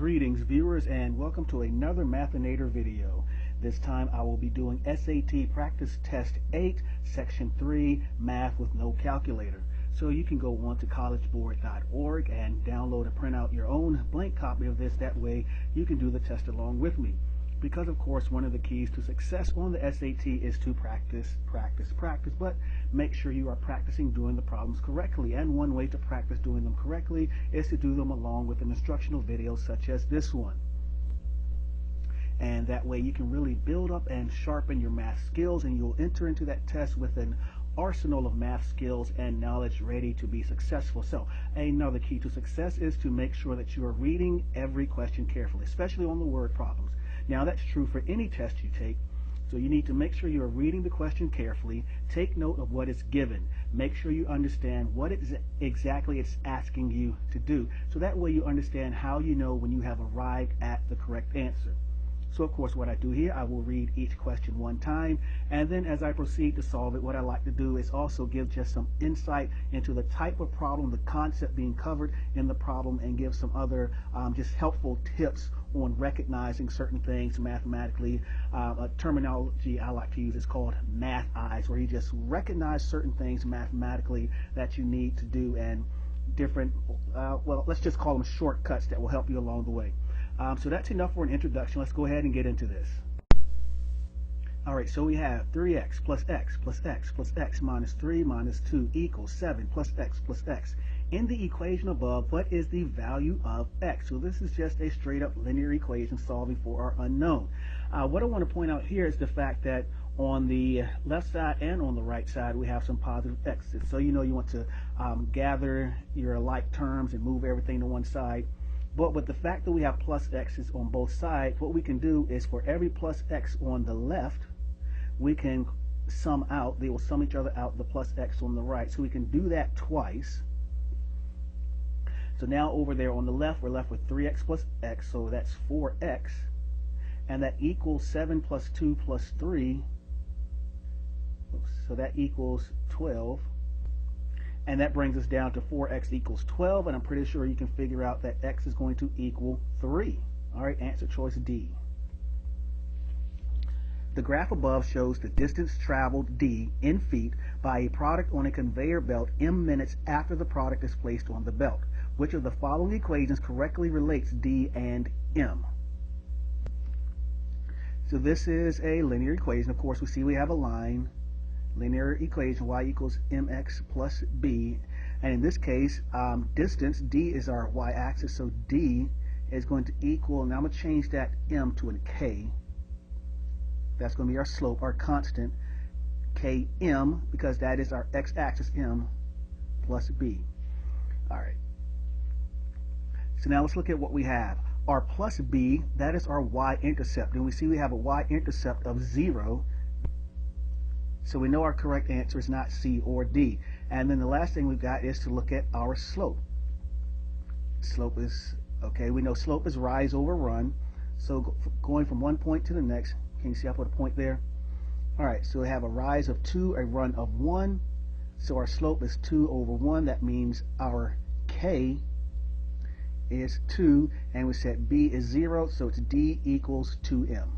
Greetings viewers and welcome to another Mathinator video. This time I will be doing SAT Practice Test 8 Section 3 Math with no calculator. So you can go on to collegeboard.org and download and print out your own blank copy of this. That way you can do the test along with me. Because of course one of the keys to success on the SAT is to practice, but make sure you are practicing doing the problems correctly. And one way to practice doing them correctly is to do them along with an instructional video such as this one. And that way you can really build up and sharpen your math skills, and you'll enter into that test with an arsenal of math skills and knowledge ready to be successful. So another key to success is to make sure that you are reading every question carefully, especially on the word problems. Now that's true for any test you take, so you need to make sure you are reading the question carefully, take note of what is given, make sure you understand what exactly it's asking you to do, so that way you understand how you know when you have arrived at the correct answer. So of course what I do here, I will read each question one time, and then as I proceed to solve it, what I like to do is also give just some insight into the type of problem, the concept being covered in the problem, and give some other just helpful tips on recognizing certain things mathematically. A terminology I like to use is called math eyes, where you just recognize certain things mathematically that you need to do, and different, well, let's just call them shortcuts that will help you along the way. So that's enough for an introduction. Let's go ahead and get into this. Alright, so we have 3x plus x plus x plus x minus 3 minus 2 equals 7 plus x plus x. In the equation above, what is the value of x? So this is just a straight up linear equation solving for our unknown. What I want to point out here is the fact that on the left side and on the right side we have some positive x's. So you know you want to gather your like terms and move everything to one side. But with the fact that we have plus x's on both sides, what we can do is for every plus x on the left, we can sum out, they will sum each other out, the plus x on the right. So we can do that twice. So now over there on the left, we're left with 3x plus x, so that's 4x. And that equals 7 plus 2 plus 3, so that equals 12. And that brings us down to 4x equals 12, and I'm pretty sure you can figure out that x is going to equal 3. Alright, answer choice D. The graph above shows the distance traveled d in feet by a product on a conveyor belt m minutes after the product is placed on the belt. Which of the following equations correctly relates d and m? So this is a linear equation. Of course, we see we have a line. Linear equation, y equals mx plus b, and in this case distance, d is our y-axis, so d is going to equal, now I'm going to change that m to a k. That's going to be our slope, our constant, km, because that is our x-axis, m plus b. Alright, so now let's look at what we have. Our plus b, that is our y-intercept, and we see we have a y-intercept of 0. So we know our correct answer is not C or D. And then the last thing we've got is to look at our slope. Slope is, okay, we know slope is rise over run. So going from one point to the next, can you see I put a point there? Alright, so we have a rise of 2, a run of 1. So our slope is 2 over 1. That means our K is 2. And we said B is 0, so it's D equals 2M.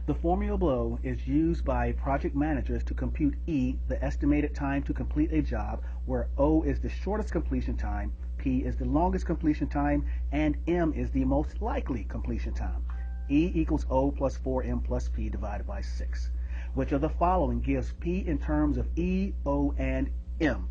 The formula below is used by project managers to compute E, the estimated time to complete a job, where O is the shortest completion time, P is the longest completion time, and M is the most likely completion time. E equals O plus 4M plus P divided by 6. Which of the following gives P in terms of E, O, and M?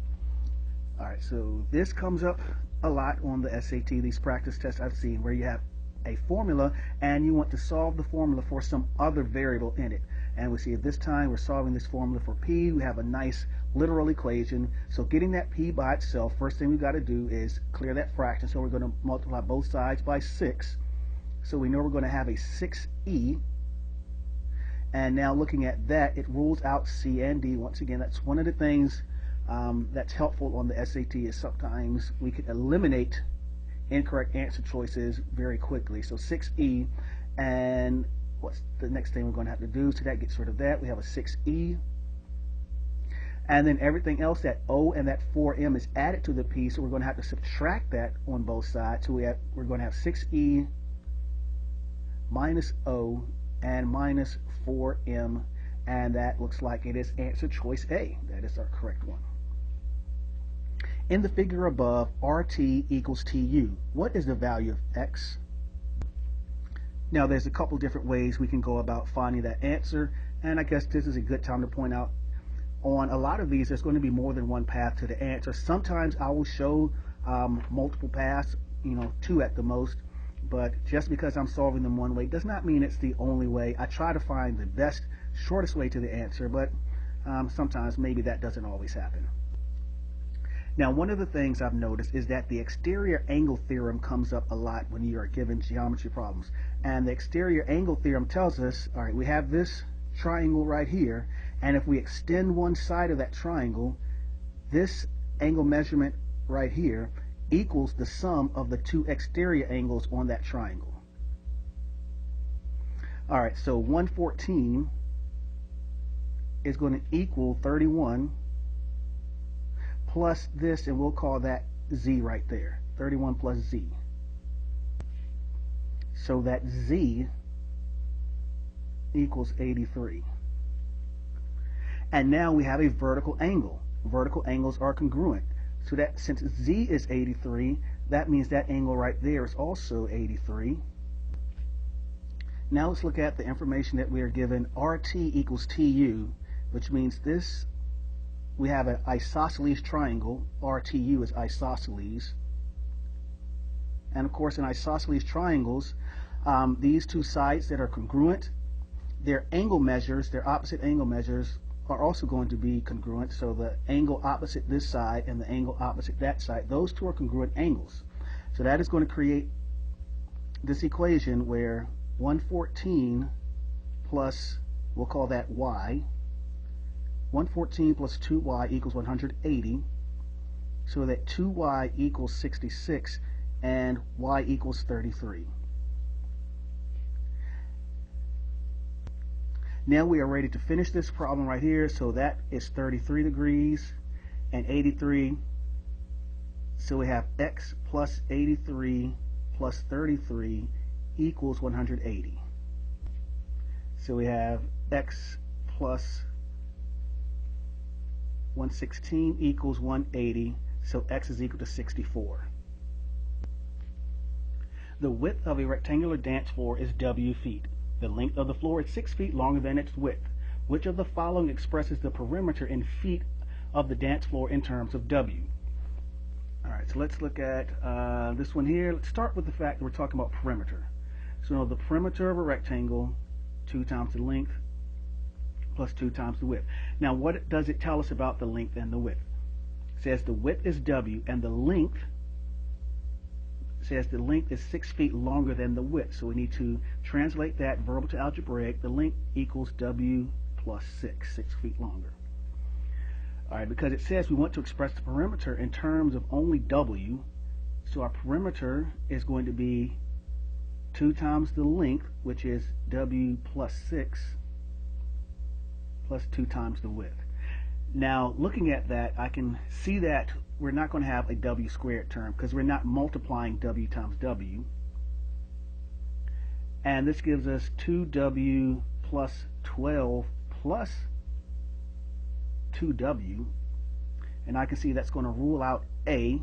Alright, so this comes up a lot on the SAT, these practice tests I've seen, where you have a formula and you want to solve the formula for some other variable in it. And we see at this time we're solving this formula for P. We have a nice literal equation. So getting that P by itself, first thing we've got to do is clear that fraction. So we're going to multiply both sides by 6. So we know we're going to have a 6E. And now looking at that, it rules out C and D. Once again, that's one of the things that's helpful on the SAT, is sometimes we can eliminate incorrect answer choices very quickly. So 6E, and what's the next thing we're going to have to do? So that gets rid of that. We have a 6E, And then everything else, that O and that 4m is added to the p, so we're going to have to subtract that on both sides. So we're going to have 6e minus O and minus 4m, and that looks like it is answer choice A. That is our correct one. In the figure above, RT equals TU. What is the value of X? Now there's a couple different ways we can go about finding that answer, and I guess this is a good time to point out on a lot of these there's going to be more than one path to the answer. Sometimes I will show multiple paths, 2 at the most, but just because I'm solving them one way does not mean it's the only way. I try to find the best, shortest way to the answer, but sometimes maybe that doesn't always happen. Now, one of the things I've noticed is that the exterior angle theorem comes up a lot when you are given geometry problems. And the exterior angle theorem tells us, all right, we have this triangle right here, and if we extend one side of that triangle, this angle measurement right here equals the sum of the 2 exterior angles on that triangle. All right, so 114 is going to equal 31 plus this, and we'll call that z right there, 31 plus z. So that z equals 83. And now we have a vertical angle. Vertical angles are congruent. So that since z is 83, that means that angle right there is also 83. Now let's look at the information that we are given. RT equals TU, which means this, we have an isosceles triangle. RTU is isosceles. And of course in isosceles triangles, these two sides that are congruent, their angle measures, their opposite angle measures are also going to be congruent. So the angle opposite this side and the angle opposite that side, those two are congruent angles. So that is going to create this equation where 114 plus, we'll call that y, 114 plus 2y equals 180, so that 2y equals 66 and y equals 33. Now we are ready to finish this problem right here. So that is 33 degrees and 83. So we have x plus 83 plus 33 equals 180. So we have x plus 116 equals 180, so x is equal to 64. The width of a rectangular dance floor is w feet. The length of the floor is 6 feet longer than its width. Which of the following expresses the perimeter in feet of the dance floor in terms of w? Alright, so let's look at this one here. Let's start with the fact that we're talking about perimeter. So the perimeter of a rectangle, 2 times the length, plus 2 times the width. Now what does it tell us about the length and the width? It says the width is w and the length says the length is 6 feet longer than the width. So we need to translate that verbal to algebraic. The length equals w plus 6 feet longer. Alright, because it says we want to express the perimeter in terms of only w, so our perimeter is going to be 2 times the length, which is w plus 6, plus 2 times the width. Now, looking at that, I can see that we're not going to have a w squared term because we're not multiplying w times w. And this gives us 2w plus 12 plus 2w. And I can see that's going to rule out a,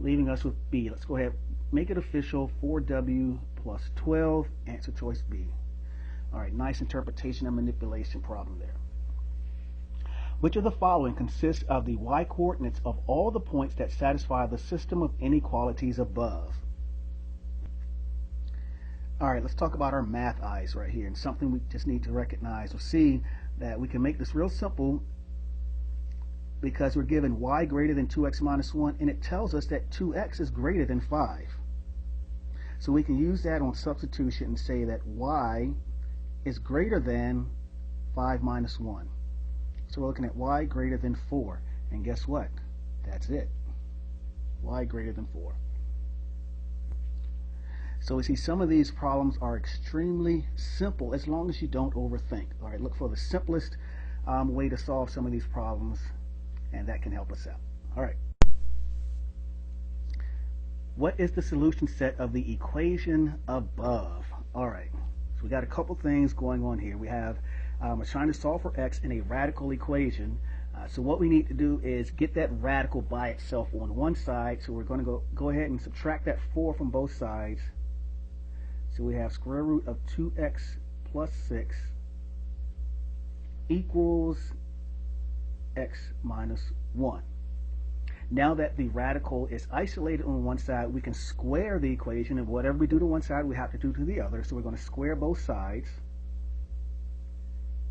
leaving us with b. Let's go ahead, make it official, 4w plus 12, answer choice B. Alright, nice interpretation and manipulation problem there. Which of the following consists of the y-coordinates of all the points that satisfy the system of inequalities above? Alright, let's talk about our math eyes right here, and something we just need to recognize or see that we can make this real simple because we're given y greater than 2x minus 1, and it tells us that 2x is greater than 5. So we can use that on substitution and say that y is greater than 5 minus 1. So we're looking at y greater than 4. And guess what? That's it. Y greater than 4. So we see some of these problems are extremely simple as long as you don't overthink. All right, look for the simplest way to solve some of these problems, and that can help us out. All right. What is the solution set of the equation above? All right. So we got a couple things going on here. We have we're trying to solve for x in a radical equation. So what we need to do is get that radical by itself on one side. So we're going to go ahead and subtract that 4 from both sides. So we have square root of 2x plus 6 equals x minus 1. Now that the radical is isolated on one side, we can square the equation, and whatever we do to one side, we have to do to the other. So we're going to square both sides.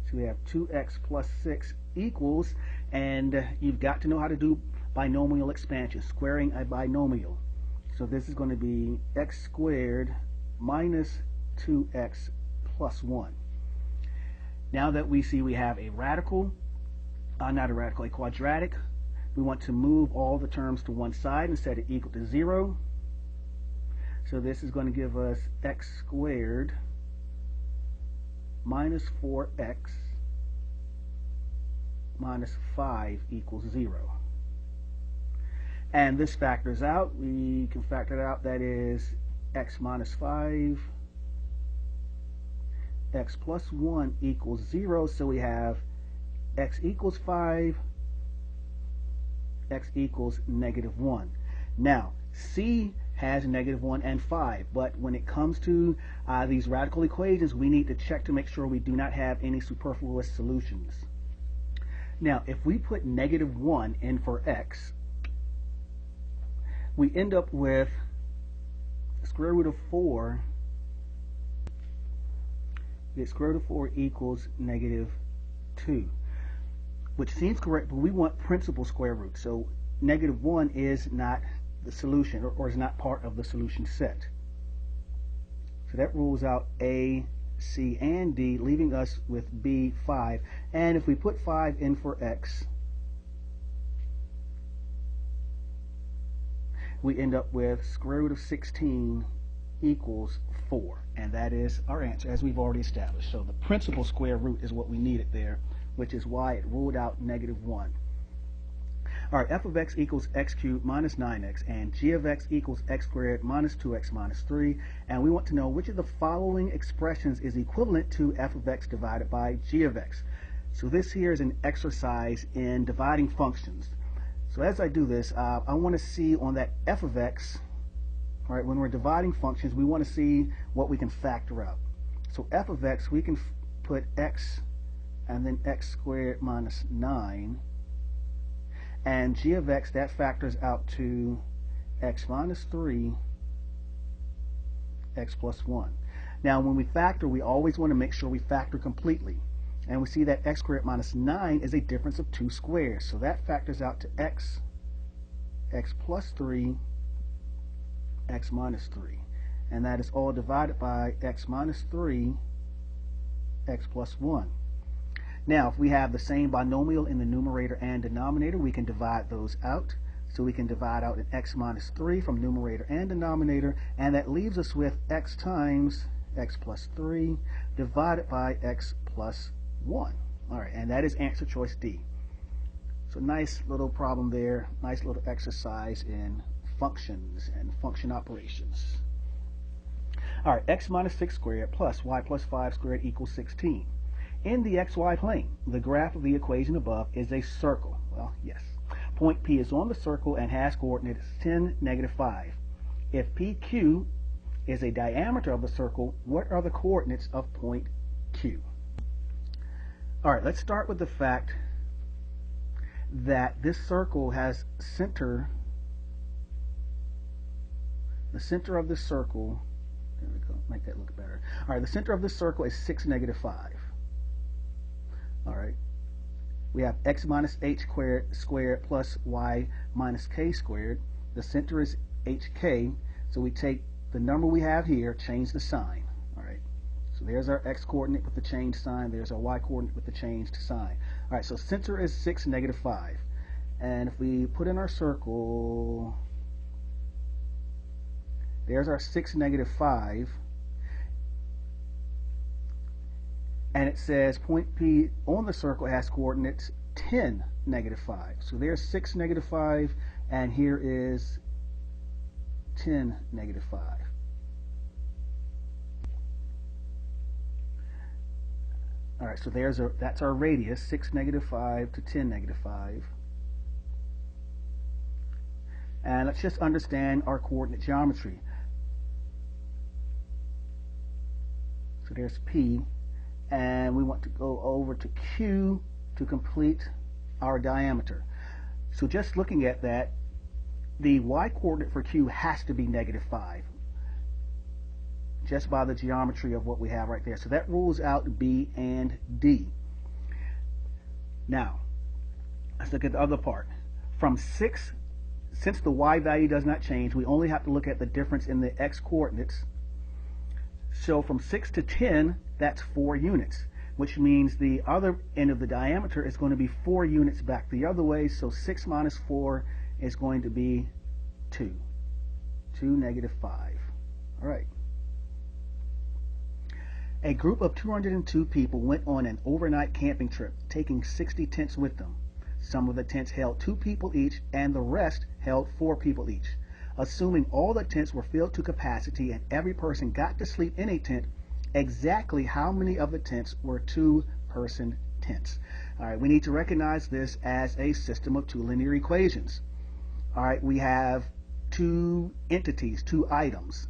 So we have 2x plus 6 equals, and you've got to know how to do binomial expansion, squaring a binomial. So this is going to be x squared minus 2x plus 1. Now that we see we have a radical, a quadratic, we want to move all the terms to one side and set it equal to 0. So this is going to give us x squared minus 4x minus 5 equals 0. And this factors out. We can factor it out. That is x minus 5, x plus 1 equals 0. So we have x equals 5, x equals negative 1. Now, C has negative 1 and 5, but when it comes to these radical equations, we need to check to make sure we do not have any superfluous solutions. Now, if we put negative 1 in for x, we end up with square root of 4. The square root of 4 equals negative 2. Which seems correct, but we want principal square root. So negative 1 is not the solution, or is not part of the solution set. So that rules out A, C, and D, leaving us with B, 5. And if we put 5 in for x, we end up with square root of 16 equals 4. And that is our answer, as we've already established. So the principal square root is what we needed there, which is why it ruled out negative 1. All right, f of x equals x cubed minus 9x, and g of x equals x squared minus 2x minus 3. And we want to know which of the following expressions is equivalent to f of x divided by g of x. So this here is an exercise in dividing functions. So as I do this, I want to see on that f of x, all right, when we're dividing functions, we want to see what we can factor out. So f of x, we can put x and then x squared minus 9, and g of x, that factors out to x minus 3, x plus 1. Now when we factor, we always want to make sure we factor completely, and we see that x squared minus 9 is a difference of 2 squares, so that factors out to x plus 3, x minus 3, and that is all divided by x minus 3, x plus 1. Now, if we have the same binomial in the numerator and denominator, we can divide those out. So we can divide out an x minus 3 from numerator and denominator, and that leaves us with x times x plus 3 divided by x plus 1. All right, and that is answer choice D. So nice little problem there, nice little exercise in functions and function operations. All right, x minus 6 squared plus y plus 5 squared equals 16. In the xy plane, the graph of the equation above is a circle. Well, yes. Point P is on the circle and has coordinates 10, negative 5. If PQ is a diameter of the circle, what are the coordinates of point Q? All right, let's start with the fact that this circle has center. The center of this circle, there we go, make that look better. All right, the center of this circle is 6, negative 5. All right, we have x minus h squared plus y minus k squared. The center is hk, so we take the number we have here, change the sign. All right, so there's our x coordinate with the changed sign, there's our y coordinate with the changed sign. All right, so center is 6, negative 5. And if we put in our circle, there's our 6, negative 5. and it says point P on the circle has coordinates 10, negative 5. So there's 6, negative 5, and here is 10, negative 5. All right, so that's our radius, 6, negative 5 to 10, negative 5. And let's just understand our coordinate geometry. So there's P, and we want to go over to Q to complete our diameter. So just looking at that, the y coordinate for Q has to be negative 5, just by the geometry of what we have right there. So that rules out B and D. Now, let's look at the other part. From 6, since the y value does not change, we only have to look at the difference in the x coordinates. So from 6 to 10, that's 4 units, which means the other end of the diameter is going to be 4 units back the other way. So 6 minus 4 is going to be 2. 2, negative 5. All right. A group of 202 people went on an overnight camping trip, taking 60 tents with them. Some of the tents held 2 people each, and the rest held 4 people each. Assuming all the tents were filled to capacity and every person got to sleep in a tent, exactly how many of the tents were 2-person tents? All right, we need to recognize this as a system of 2 linear equations. All right, we have 2 entities, 2 items.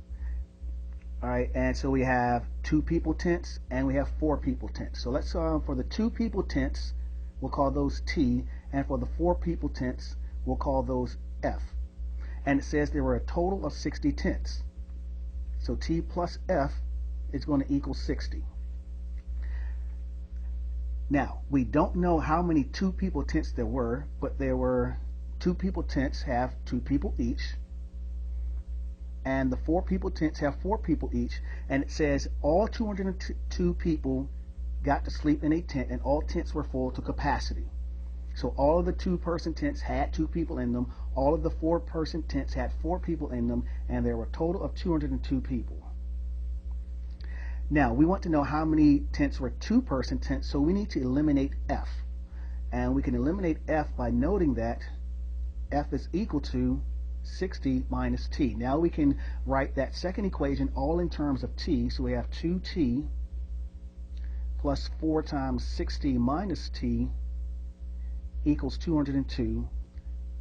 All right, and so we have 2 people tents and we have 4 people tents. So let's for the 2 people tents, we'll call those T, and for the 4 people tents, we'll call those F. And it says there were a total of 60 tents. So T plus F is going to equal 60. Now, we don't know how many 2 people tents there were, but there were 2 people tents have 2 people each, and the 4 people tents have 4 people each, and it says all 202 people got to sleep in a tent, and all tents were full to capacity. So all of the 2-person tents had 2 people in them, all of the 4-person tents had 4 people in them, and there were a total of 202 people. Now, we want to know how many tents were 2-person tents, so we need to eliminate F. And we can eliminate F by noting that F is equal to 60 minus T. Now we can write that second equation all in terms of T. So we have 2T plus 4 times 60 minus T equals 202.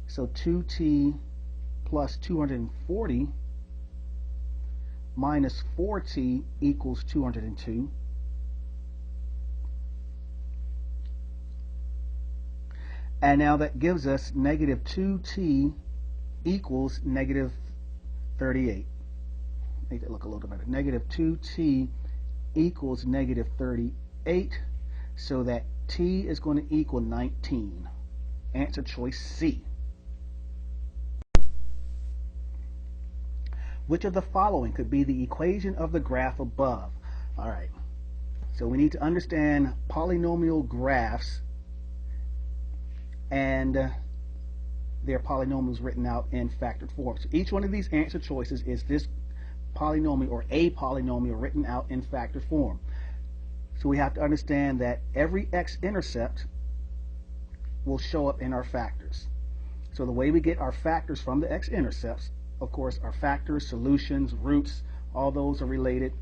So 2T plus 240 minus 4T equals 202. And now that gives us negative 2T equals negative 38. Make that look a little better. Negative 2T equals negative 38. So that T is going to equal 19. Answer choice C. Which of the following could be the equation of the graph above? All right. So we need to understand polynomial graphs and their polynomials written out in factored form. So each one of these answer choices is this polynomial or a polynomial written out in factored form. So we have to understand that every x-intercept will show up in our factors. So the way we get our factors from the x-intercepts, of course, our factors, solutions, roots, all those are related.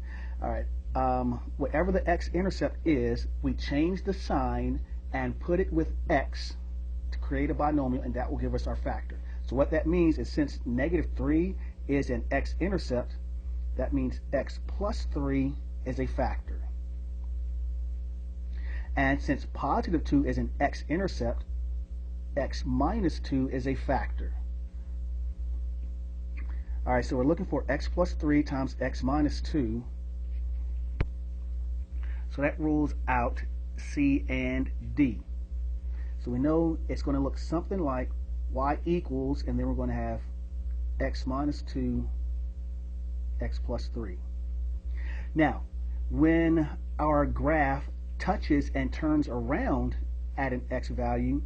All right. Whatever the x-intercept is, we change the sign and put it with x to create a binomial, and that will give us our factor. So what that means is since negative 3 is an x-intercept, that means x plus 3 is a factor. And since positive 2 is an x-intercept, x minus 2 is a factor. All right, so we're looking for x plus 3 times x minus 2. So that rules out C and D. So we know it's going to look something like y equals, and then we're going to have x minus 2, x plus 3. Now, when our graph touches and turns around at an x value,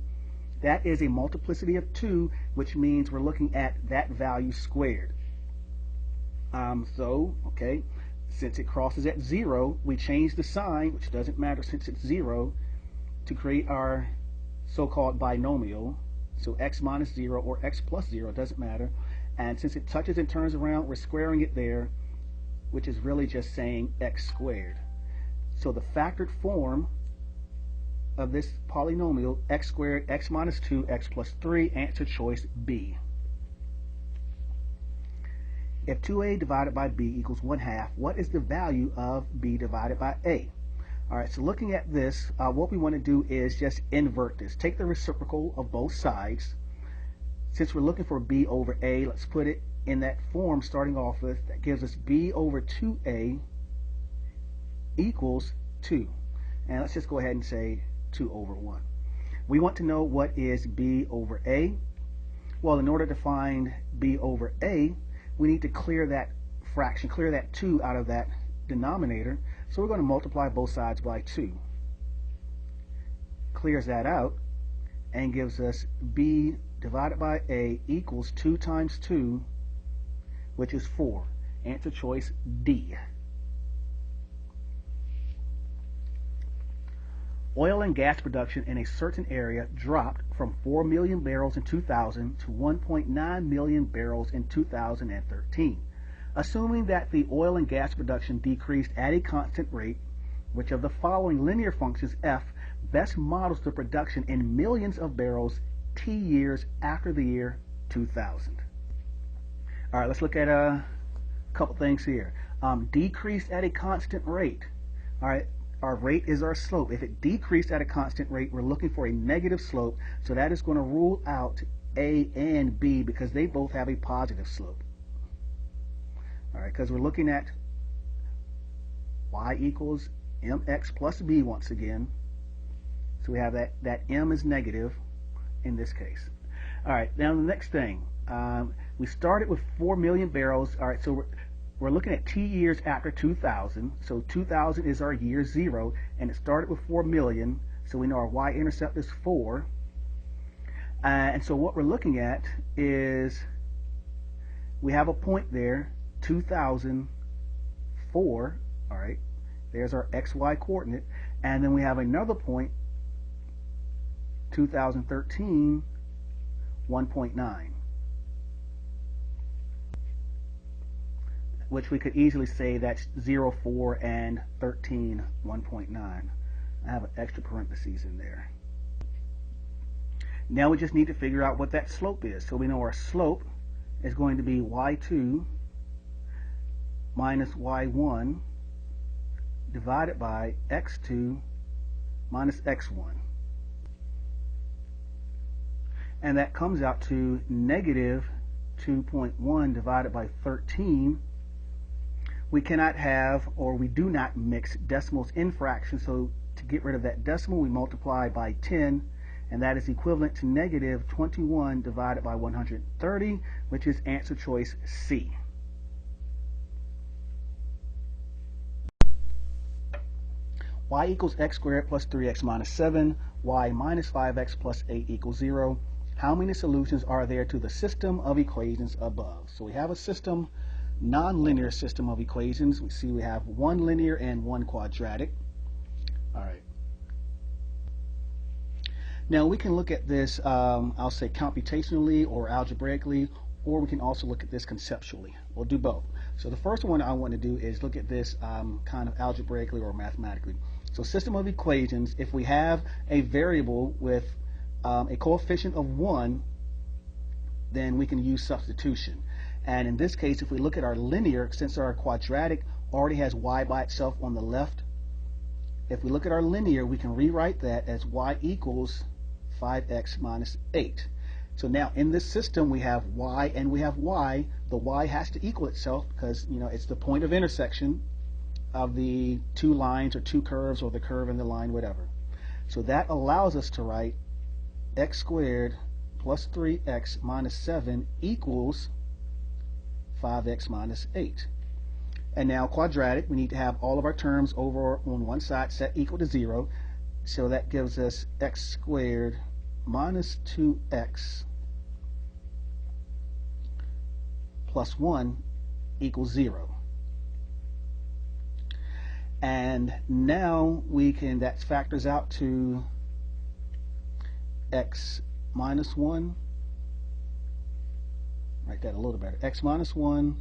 that is a multiplicity of 2, which means we're looking at that value squared. Okay, Since it crosses at 0, we change the sign, which doesn't matter since it's 0, to create our so-called binomial. So x minus 0 or x plus 0, doesn't matter. And since it touches and turns around, we're squaring it there, which is really just saying x squared. So the factored form of this polynomial, x squared, x minus 2, x plus 3, answer choice B. If 2a divided by b equals 1/2, what is the value of b divided by a? All right, so looking at this, what we want to do is just invert this. Take the reciprocal of both sides. Since we're looking for b over a, let's put it in that form starting off with. That gives us b over 2a equals 2. And let's just go ahead and say 2 over 1. We want to know what is b over a. Well, in order to find b over a, we need to clear that fraction, clear that 2 out of that denominator. So we're going to multiply both sides by 2. Clears that out and gives us b divided by a equals 2 times 2, which is 4. Answer choice D. Oil and gas production in a certain area dropped from 4 million barrels in 2000 to 1.9 million barrels in 2013. Assuming that the oil and gas production decreased at a constant rate, which of the following linear functions f best models the production in millions of barrels t years after the year 2000? All right, let's look at a couple things here. Decreased at a constant rate. All right. Our rate is our slope. If it decreased at a constant rate, we're looking for a negative slope. So that is going to rule out A and B because they both have a positive slope. All right, because we're looking at y equals mx plus b once again. So we have that m is negative in this case. All right, now the next thing. We started with 4 million barrels. All right, so we're looking at t years after 2000. So 2000 is our year 0, and it started with 4 million. So we know our y-intercept is 4. And so what we're looking at is we have a point there, 2004. All right, there's our xy coordinate. And then we have another point, 2013, 1.9. Which we could easily say that's 0, 4, and 13, 1.9. I have an extra parentheses in there. Now we just need to figure out what that slope is. So we know our slope is going to be y2 minus y1 divided by x2 minus x1. And that comes out to negative 2.1 divided by 13. We cannot have, or we do not mix decimals in fractions, so to get rid of that decimal, we multiply by 10, and that is equivalent to negative 21 divided by 130, which is answer choice C. Y equals x squared plus 3x minus 7, y minus 5x plus 8 equals 0. How many solutions are there to the system of equations above? So we have a system, non-linear system of equations. We see we have one linear and one quadratic. All right. Now we can look at this, I'll say computationally or algebraically, or we can also look at this conceptually. We'll do both. So the first one I want to do is look at this kind of algebraically or mathematically. So system of equations, if we have a variable with a coefficient of 1, then we can use substitution. And in this case, if we look at our linear, since our quadratic already has y by itself on the left, if we look at our linear, we can rewrite that as y equals 5x minus 8. So now in this system, we have y and we have y. The y has to equal itself because, you know, it's the point of intersection of the two lines or two curves or the curve and the line, whatever. So that allows us to write x squared plus 3x minus 7 equals 5x minus 8. And now quadratic, we need to have all of our terms over on one side set equal to 0. So that gives us x squared minus 2x plus 1 equals 0. And now we can, that factors out to x minus 1. Write that a little better. X minus 1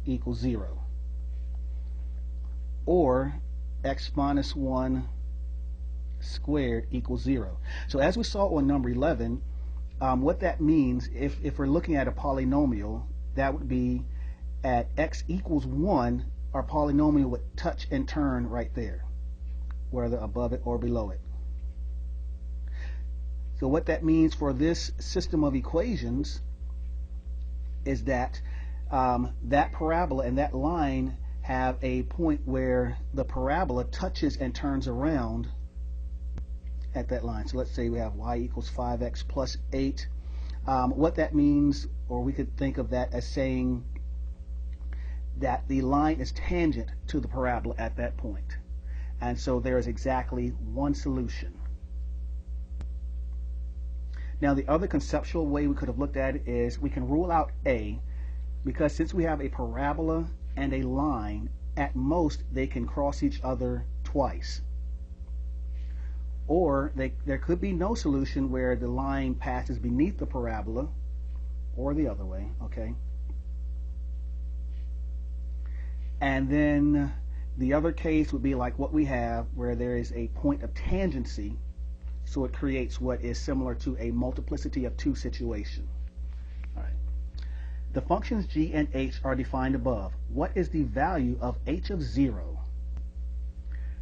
equals 0. Or x minus 1 squared equals 0. So as we saw on number 11, what that means, if we're looking at a polynomial, that would be at x equals 1, our polynomial would touch and turn right there, whether above it or below it. So what that means for this system of equations is that that parabola and that line have a point where the parabola touches and turns around at that line. So let's say we have y equals 5x plus 8. What that means, or we could think of that as saying that the line is tangent to the parabola at that point. And so there is exactly one solution. Now the other conceptual way we could have looked at it is we can rule out A, because since we have a parabola and a line, at most they can cross each other twice. Or there could be no solution where the line passes beneath the parabola, or the other way, okay? And then the other case would be like what we have, where there is a point of tangency, so it creates what is similar to a multiplicity of 2 situation. All right. The functions g and h are defined above. What is the value of h of 0?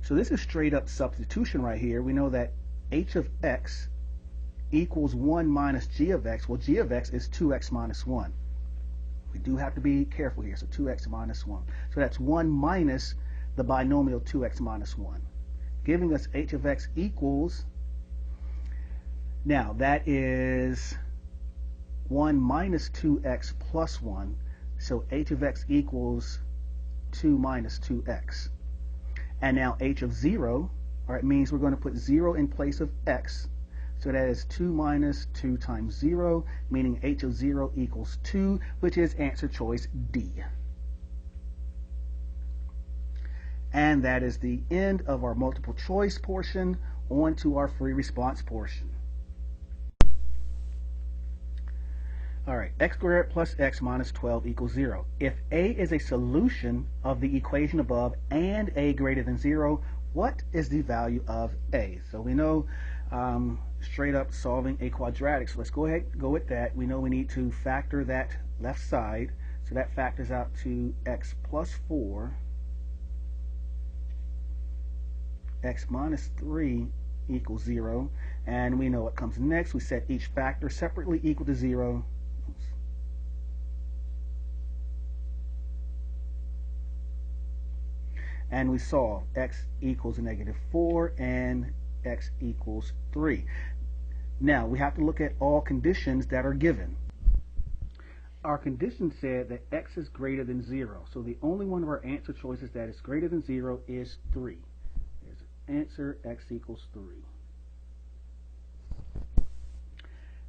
So this is straight up substitution right here. We know that h of x equals 1 minus g of x. Well, g of x is 2x minus 1. We do have to be careful here. So 2x minus 1. So that's 1 minus the binomial 2x minus 1, giving us h of x equals, now that is 1 minus 2x plus 1. So h of x equals 2 minus 2x. And now h of 0, all right, means we're going to put 0 in place of x. So that is 2 minus 2 times 0, meaning h of 0 equals 2, which is answer choice D. And that is the end of our multiple choice portion. On to our free response portion. All right, x squared plus x minus 12 equals 0. If a is a solution of the equation above and a greater than 0, what is the value of a? So we know straight up solving a quadratic. So let's go ahead and go with that. We know we need to factor that left side. So that factors out to x plus 4, x minus 3 equals 0. And we know what comes next. We set each factor separately equal to 0. And we solve x equals negative 4 and x equals 3. Now we have to look at all conditions that are given. Our condition said that x is greater than 0. So the only one of our answer choices that is greater than 0 is 3. There's an answer, x equals 3.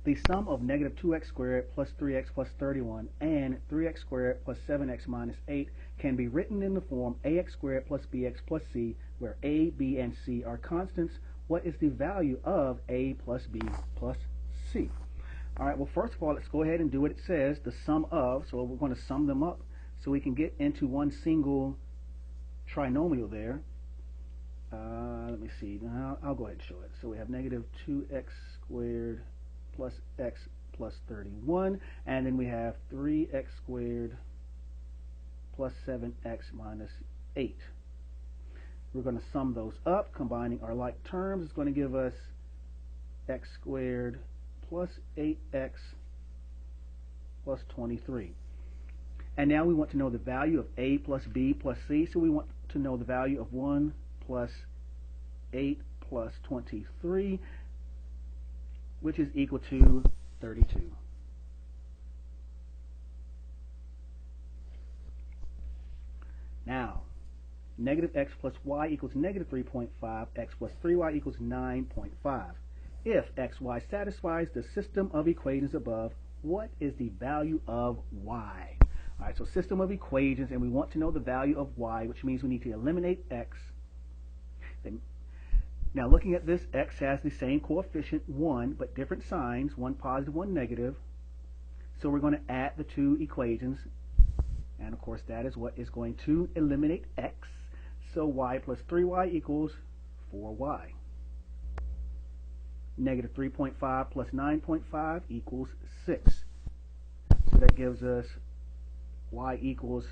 The sum of negative 2x squared plus 3x plus 31 and 3x squared plus 7x minus 8 can be written in the form ax squared plus bx plus c, where a, b, and c are constants. What is the value of a plus b plus c? All right, well, first of all, let's go ahead and do what it says, the sum of. So we're going to sum them up so we can get into one single trinomial there. Let me see. Now I'll go ahead and show it. So we have negative 2x squared plus x plus 31, and then we have 3x squared plus 7x minus 8. We're going to sum those up, combining our like terms. It's going to give us x squared plus 8x plus 23. And now we want to know the value of a plus b plus c, so we want to know the value of 1 plus 8 plus 23, which is equal to 32. Now, negative x plus y equals negative 3.5, x plus 3y equals 9.5. If xy satisfies the system of equations above, what is the value of y? All right, so system of equations, and we want to know the value of y, which means we need to eliminate x. Now looking at this, x has the same coefficient 1, but different signs, one positive, one negative. So we're going to add the two equations, and of course that is what is going to eliminate x. So y plus 3y equals 4y. Negative 3.5 plus 9.5 equals 6. So that gives us y equals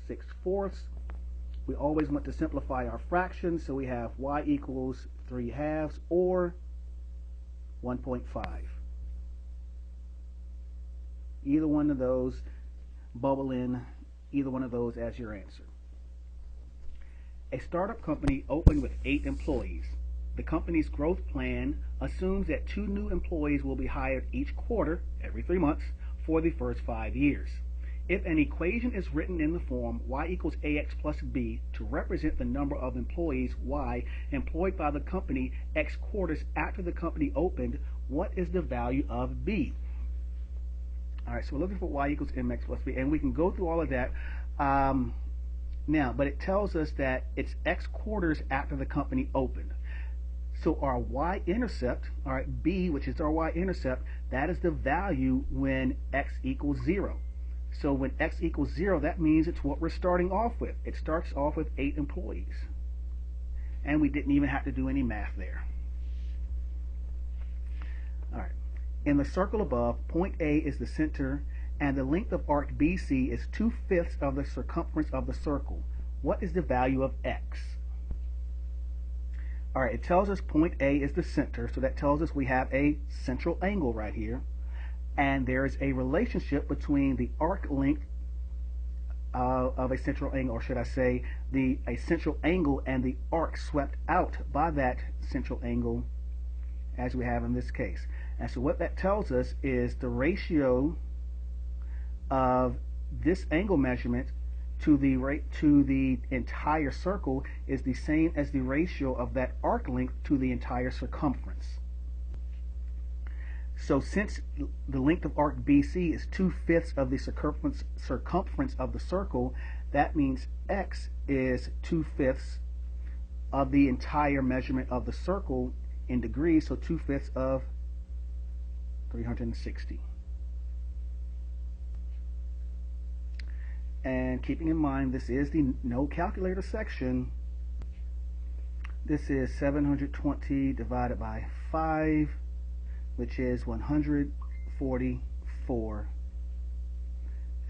6/4. We always want to simplify our fractions, so we have y equals 3/2 or 1.5. Either one of those, bubble in either one of those as your answer. A startup company opened with 8 employees. The company's growth plan assumes that 2 new employees will be hired each quarter, every 3 months, for the first 5 years. If an equation is written in the form y equals ax plus b to represent the number of employees y employed by the company x quarters after the company opened, what is the value of b? All right, so we're looking for y equals mx plus b, and we can go through all of that now, but it tells us that it's x quarters after the company opened. So our y-intercept, all right, b, which is our y-intercept, that is the value when x equals 0. So when x equals 0, that means it's what we're starting off with. It starts off with 8 employees. And we didn't even have to do any math there. All right. In the circle above, point A is the center, and the length of arc BC is 2/5 of the circumference of the circle. What is the value of x? All right, it tells us point A is the center, so that tells us we have a central angle right here. And there's a relationship between the arc length of a central angle, or should I say, a central angle and the arc swept out by that central angle, as we have in this case. And so what that tells us is the ratio of this angle measurement to the entire circle is the same as the ratio of that arc length to the entire circumference. So since the length of arc BC is 2/5 of the circumference of the circle, that means x is 2/5 of the entire measurement of the circle in degrees, so 2/5 of 360. And keeping in mind this is the no calculator section, this is 720 divided by 5, which is 144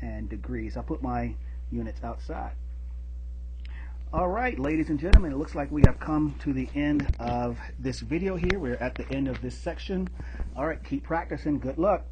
and degrees. I'll put my units outside. All right, ladies and gentlemen, it looks like we have come to the end of this video here. We're at the end of this section. All right, keep practicing. Good luck.